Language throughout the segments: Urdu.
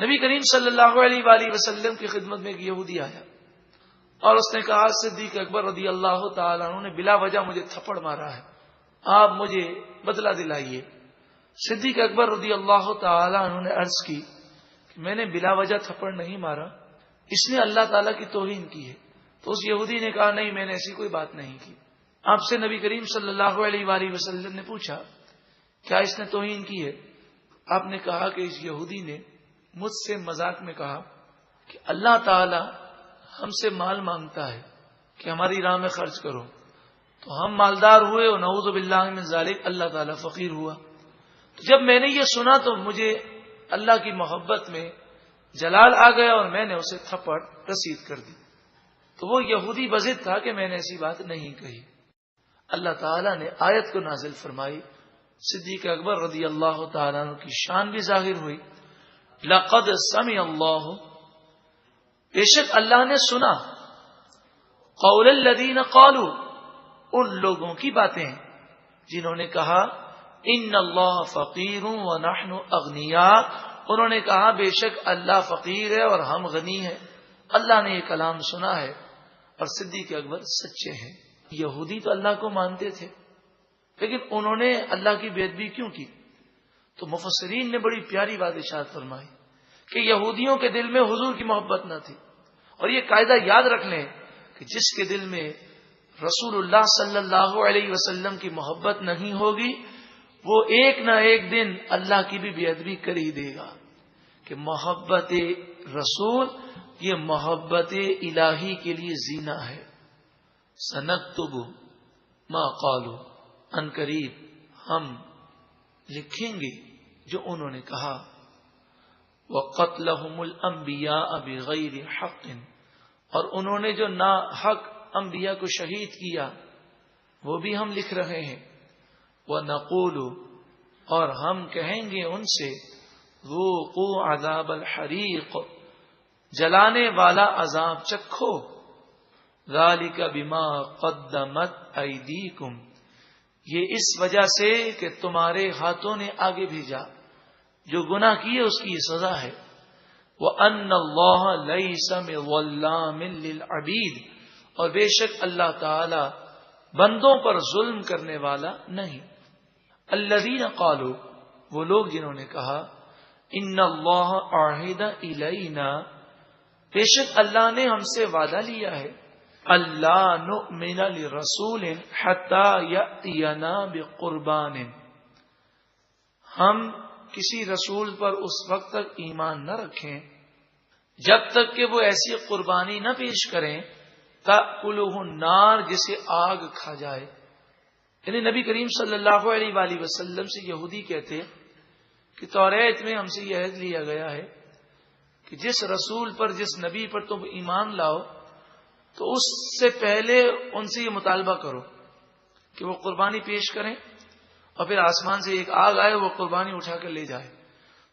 نبی کریم صلی اللہ علیہ وآلہ وسلم کی خدمت میں ایک یہودی آیا اور اس نے کہا صدیق اکبر رضی اللہ تعالیٰ عنہ نے بلا وجہ مجھے تھپڑ مارا ہے، آپ مجھے بدلہ دلائیے۔ صدیق اکبر رضی اللہ تعالیٰ عنہ نے عرض کی کہ میں نے بلا وجہ تھپڑ نہیں مارا، اس نے اللہ تعالیٰ کی توہین کی ہے۔ تو اس یہودی نے کہا نہیں، میں نے ایسی کوئی بات نہیں کی۔ آپ سے نبی کریم صلی اللہ علیہ وآلہ وسلم نے پوچھا کیا اس نے توہین کی ہے؟ آپ نے کہا کہ اس یہودی نے مجھ سے مذاق میں کہا کہ اللہ تعالیٰ ہم سے مال مانگتا ہے کہ ہماری راہ میں خرچ کرو، تو ہم مالدار ہوئے اور نعوذ باللہ من ذالک اللہ تعالیٰ فقیر ہوا۔ تو جب میں نے یہ سنا تو مجھے اللہ کی محبت میں جلال آ گیا اور میں نے اسے تھپڑ رسید کر دی۔ تو وہ یہودی بضد تھا کہ میں نے ایسی بات نہیں کہی۔ اللہ تعالیٰ نے آیت کو نازل فرمائی، صدیق اکبر رضی اللہ تعالیٰ عنہ کی شان بھی ظاہر ہوئی۔ لقد سمع اللہ، بے شک اللہ نے سنا، قول الذین قالوا، ان لوگوں کی باتیں جنہوں نے کہا ان اللہ فقیر ونحن اغنیاء، انہوں نے کہا بے شک اللہ فقیر ہے اور ہم غنی ہیں۔ اللہ نے یہ کلام سنا ہے اور صدیق اکبر سچے ہیں۔ یہودی تو اللہ کو مانتے تھے لیکن انہوں نے اللہ کی بے ادبی کیوں کی؟ تو مفسرین نے بڑی پیاری بات ارشاد فرمائی کہ یہودیوں کے دل میں حضور کی محبت نہ تھی، اور یہ قاعدہ یاد رکھ لیں کہ جس کے دل میں رسول اللہ صلی اللہ علیہ وسلم کی محبت نہیں ہوگی وہ ایک نہ ایک دن اللہ کی بھی بے ادبی کر ہی دے گا۔ کہ محبت رسول یہ محبت الہی کے لیے زینہ ہے۔ سنکتب ما قالوا، ان قریب ہم لکھیں گے جو انہوں نے کہا۔ وَقَتْلَهُمُ الْأَنْبِيَاءَ بِغَيْرِ حَقٍ، اور انہوں نے جو نا حق انبیاء کو شہید کیا وہ بھی ہم لکھ رہے ہیں۔ وَنَقُولُ، اور ہم کہیں گے ان سے ذُوقُوا عَذَابَ الْحَرِيقِ، جلانے والا عذاب چکھو۔ ذَلِكَ بِمَا قَدَّمَتْ أَيْدِيكُمْ، یہ اس وجہ سے کہ تمہارے ہاتھوں نے آگے بھیجا، جو گناہ کیے اس کی سزا ہے۔ وَأَنَّ اللَّهَ لَيْسَ بِظَلَّامٍ لِّلْعَبِيدِ، اور بے شک اللہ تعالی بندوں پر ظلم کرنے والا نہیں۔ الذین قالوا، وہ لوگ جنہوں نے کہا ان اللہ عہد الینا، بے شک اللہ نے ہم سے وعدہ لیا ہے، اللہ نؤمن لرسول حتی یأتینا بقربان، ہم کسی رسول پر اس وقت تک ایمان نہ رکھیں جب تک کہ وہ ایسی قربانی نہ پیش کریں تأکلہ النار، جسے آگ کھا جائے۔ یعنی نبی کریم صلی اللہ علیہ وآلہ وسلم سے یہودی کہتے کہ توریت میں ہم سے یہ عہد لیا گیا ہے کہ جس رسول پر جس نبی پر تم ایمان لاؤ تو اس سے پہلے ان سے یہ مطالبہ کرو کہ وہ قربانی پیش کریں اور پھر آسمان سے ایک آگ آئے وہ قربانی اٹھا کر لے جائے،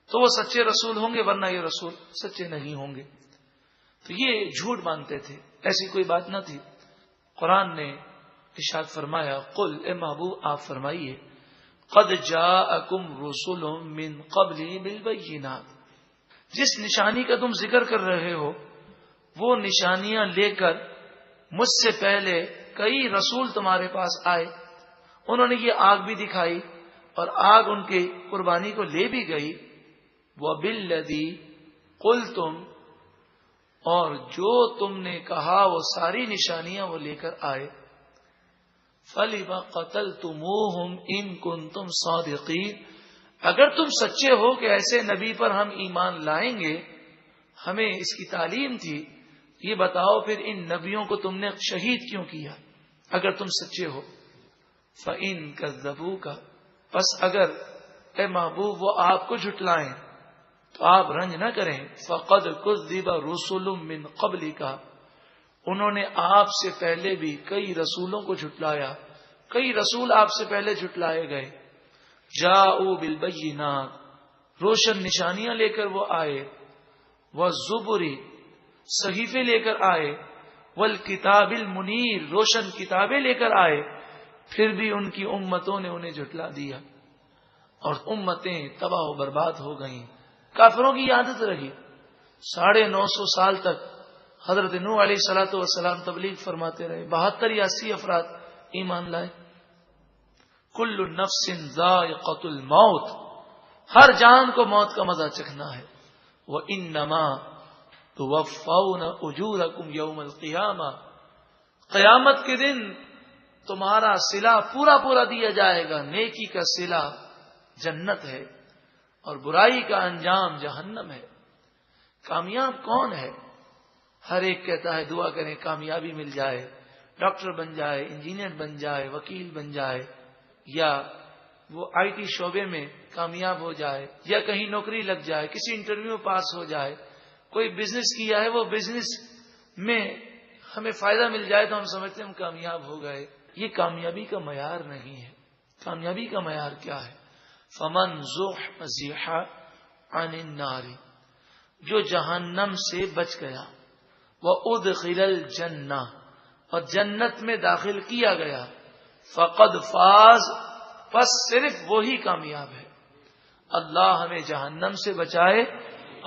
تو وہ سچے رسول ہوں گے، ورنہ یہ رسول سچے نہیں ہوں گے۔ تو یہ جھوٹ مانتے تھے، ایسی کوئی بات نہ تھی۔ قرآن نے ارشاد فرمایا قل، اے محبوب آپ فرمائیے قد جاءکم رسل من قبلی بالبینات، جس نشانی کا تم ذکر کر رہے ہو وہ نشانیاں لے کر مجھ سے پہلے کئی رسول تمہارے پاس آئے، انہوں نے یہ آگ بھی دکھائی اور آگ ان کے قربانی کو لے بھی گئی۔ وَبِالَّذِي قُلْتُمْ، اور جو تم نے کہا وہ ساری نشانیاں وہ لے کر آئے۔ فَلِمَ قَتَلْتُمُوهُمْ إِن كُنتُمْ صَادِقِينَ، اگر تم سچے ہو کہ ایسے نبی پر ہم ایمان لائیں گے، ہمیں اس کی تعلیم تھی، یہ بتاؤ پھر ان نبیوں کو تم نے شہید کیوں کیا اگر تم سچے ہو۔ فَإِن كَذَّبُوكَ، پس اگر اے محبوب وہ آپ کو جھٹلائیں تو آپ رنج نہ کریں۔ فَقَدْ كُذِّبَ رُسُلٌ مِّن قَبْلِكَ، انہوں نے آپ سے پہلے بھی کئی رسولوں کو جھٹلایا، کئی رسول آپ سے پہلے جھٹلائے گئے۔ جاءوا بالبینات، روشن نشانیاں لے کر وہ آئے، والزبر، صحیفے لے کر آئے، والکتاب المنیر، روشن کتابیں لے کر آئے، پھر بھی ان کی امتوں نے انہیں جھٹلا دیا اور امتیں تباہ و برباد ہو گئیں۔ کافروں کی عادت رہی. 950 سال تک حضرت نوح علیہ الصلوۃ والسلام تبلیغ فرماتے رہے. 72 یا 80 افراد ایمان لائے. کل نفس ذائقۃ الموت، ہر جان کو موت کا مزہ چکھنا ہے. وَإِنَّمَا تُوَفَّوْنَ أُجُورَكُمْ يَوْمَ الْقِيَامَةِ، قیامت کے دن تمہارا صلہ پورا دیا جائے گا. نیکی کا صلہ جنت ہے اور برائی کا انجام جہنم ہے. کامیاب کون ہے؟ ہر ایک کہتا ہے دعا کریں کامیابی مل جائے، ڈاکٹر بن جائے، انجینئر بن جائے، وکیل بن جائے، یا وہ آئی ٹی شعبے میں کامیاب ہو جائے، یا کہیں نوکری لگ جائے، کسی انٹرویو میں پاس ہو جائے. کوئی بزنس کیا ہے، وہ بزنس میں ہمیں فائدہ مل جائے تو ہم سمجھتے ہیں ہم کامیاب ہو گئے. یہ کامیابی کا معیار نہیں ہے. کامیابی کا معیار کیا ہے؟ فمن زحزح عن النار، جو جہنم سے بچ گیا، وادخل الجنہ، اور جنت میں داخل کیا گیا، فقد فاز، پس صرف وہی کامیاب ہے. اللہ ہمیں جہنم سے بچائے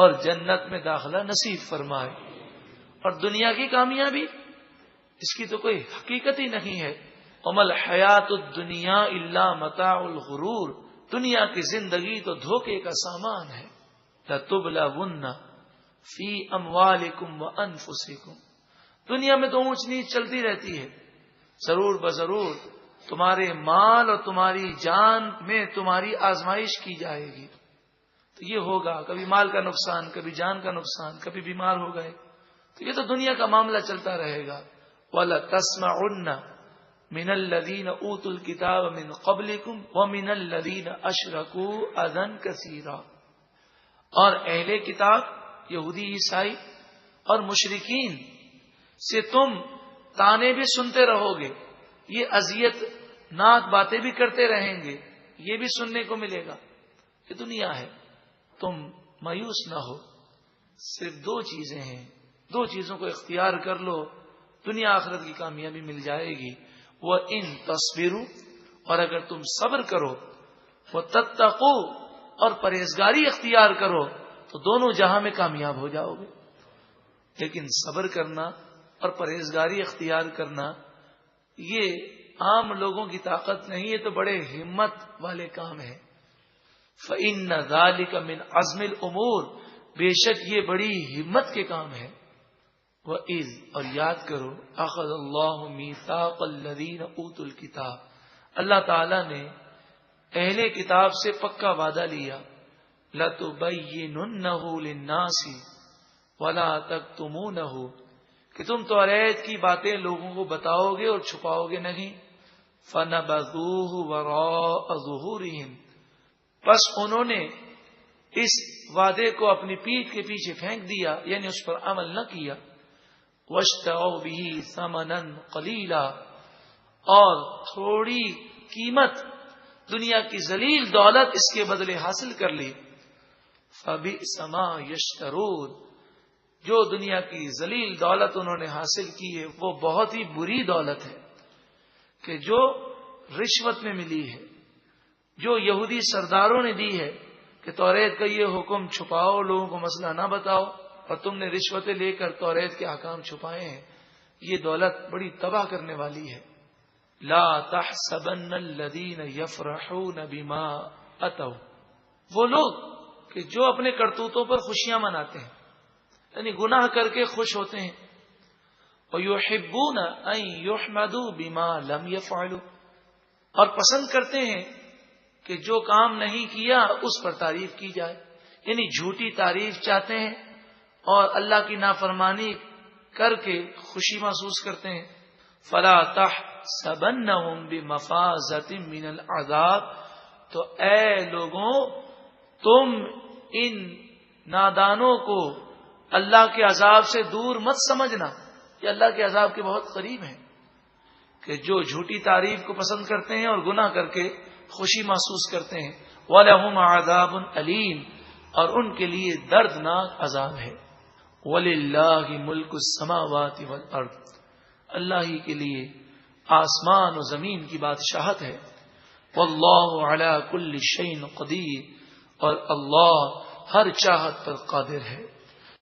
اور جنت میں داخلہ نصیب فرمائے. اور دنیا کی کامیابی، اس کی تو کوئی حقیقت ہی نہیں ہے. وما الحیات الدنیا الا متاع الغرور، دنیا کی زندگی تو دھوکے کا سامان ہے. لتبلون فی اموالکم وانفسکم، دنیا میں تو اونچ نیچ چلتی رہتی ہے، ضرور بضرور تمہارے مال اور تمہاری جان میں تمہاری آزمائش کی جائے گی. تو یہ ہوگا، کبھی مال کا نقصان، کبھی جان کا نقصان، کبھی بیمار ہو گئے، تو یہ تو دنیا کا معاملہ چلتا رہے گا. وَلَتَسْمَعُنَّ مِنَ الَّذِينَ أُوتُوا الْكِتَابَ مِنْ قَبْلِكُمْ وَمِنَ الَّذِينَ أَشْرَكُوا أَذًى كَثِيرًا، اور اہل کتاب یہودی عیسائی اور مشرکین سے تم تانے بھی سنتے رہو گے، یہ اذیت ناک باتیں بھی کرتے رہیں گے، یہ بھی سننے کو ملے گا. یہ دنیا ہے، تم مایوس نہ ہو. صرف 2 چیزیں ہیں، 2 چیزوں کو اختیار کر لو، دنیا آخرت کی کامیابی مل جائے گی. وہ ان تصویروں، اور اگر تم صبر کرو، وہ تتقو، اور پرہیزگاری اختیار کرو، تو دونوں جہاں میں کامیاب ہو جاؤ گے. لیکن صبر کرنا اور پرہیزگاری اختیار کرنا یہ عام لوگوں کی طاقت نہیں، یہ تو بڑے ہمت والے کام ہے. فَإِنَّ ذَلِكَ مِنْ عَزْمِ الْأُمُورِ، بے شک یہ بڑی ہمت کے کام ہے. وَإِذْ، اور یاد کرو، أَخَذَ اللَّهُ مِيثَاقَ الَّذِينَ أُوتُوا الْكِتَابَ، اللہ تعالی نے اہل کتاب سے پکا وعدہ لیا. لَتُبَيِّنُنَّهُ لِلنَّاسِ وَلَا تَكْتُمُونَهُ، کہ تم توریت کی باتیں لوگوں کو بتاؤ گے اور چھپاؤ گے نہیں. فَنَبَذُوهُ وَرَاءَ ظُهُورِهِمْ، پس انہوں نے اس وعدے کو اپنی پیٹھ کے پیچھے پھینک دیا، یعنی اس پر عمل نہ کیا. وَاشْتَرَوْا بِهِ ثَمَنًا قَلِيلًا، اور تھوڑی قیمت دنیا کی ذلیل دولت اس کے بدلے حاصل کر لی. فَبِئْسَ مَا يَشْتَرُونَ، جو دنیا کی ذلیل دولت انہوں نے حاصل کی ہے وہ بہت ہی بری دولت ہے، کہ جو رشوت میں ملی ہے، جو یہودی سرداروں نے دی ہے کہ توریت کا یہ حکم چھپاؤ، لوگوں کو مسئلہ نہ بتاؤ، اور تم نے رشوتیں لے کر توریت کے احکام چھپائے ہیں. یہ دولت بڑی تباہ کرنے والی ہے. لا تحسبن الذین یفرحون بما اتوا، وہ لوگ کہ جو اپنے کرتوتوں پر خوشیاں مناتے ہیں، یعنی گناہ کر کے خوش ہوتے ہیں. وَيُحِبُّونَ أَن يُحْمَدُوا بِمَا لَمْ يَفْعَلُوا، اور پسند کرتے ہیں کہ جو کام نہیں کیا اس پر تعریف کی جائے، یعنی جھوٹی تعریف چاہتے ہیں اور اللہ کی نافرمانی کر کے خوشی محسوس کرتے ہیں. فَلَا تَحْسَبَنَّهُمْ بِمَفَازَةٍ مِّنَ الْعَذَابِ، تو اے لوگوں تم ان نادانوں کو اللہ کے عذاب سے دور مت سمجھنا، یہ اللہ کے عذاب کے بہت قریب ہیں، کہ جو جھوٹی تعریف کو پسند کرتے ہیں اور گناہ کر کے خوشی محسوس کرتے ہیں. وَلَهُمْ عَذَابٌ أَلِيمٌ، اور ان کے لیے دردناک عذاب ہے. وَلِلَّهِ مُلْكُ السَّمَاوَاتِ وَالْأَرْضِ، اللہ ہی کے لیے آسمان و زمین کی بادشاہت ہے. وَاللَّهُ عَلَى كُلِّ شَيْءٍ قَدِيرٌ، اور اللہ ہر چاہت پر قادر ہے.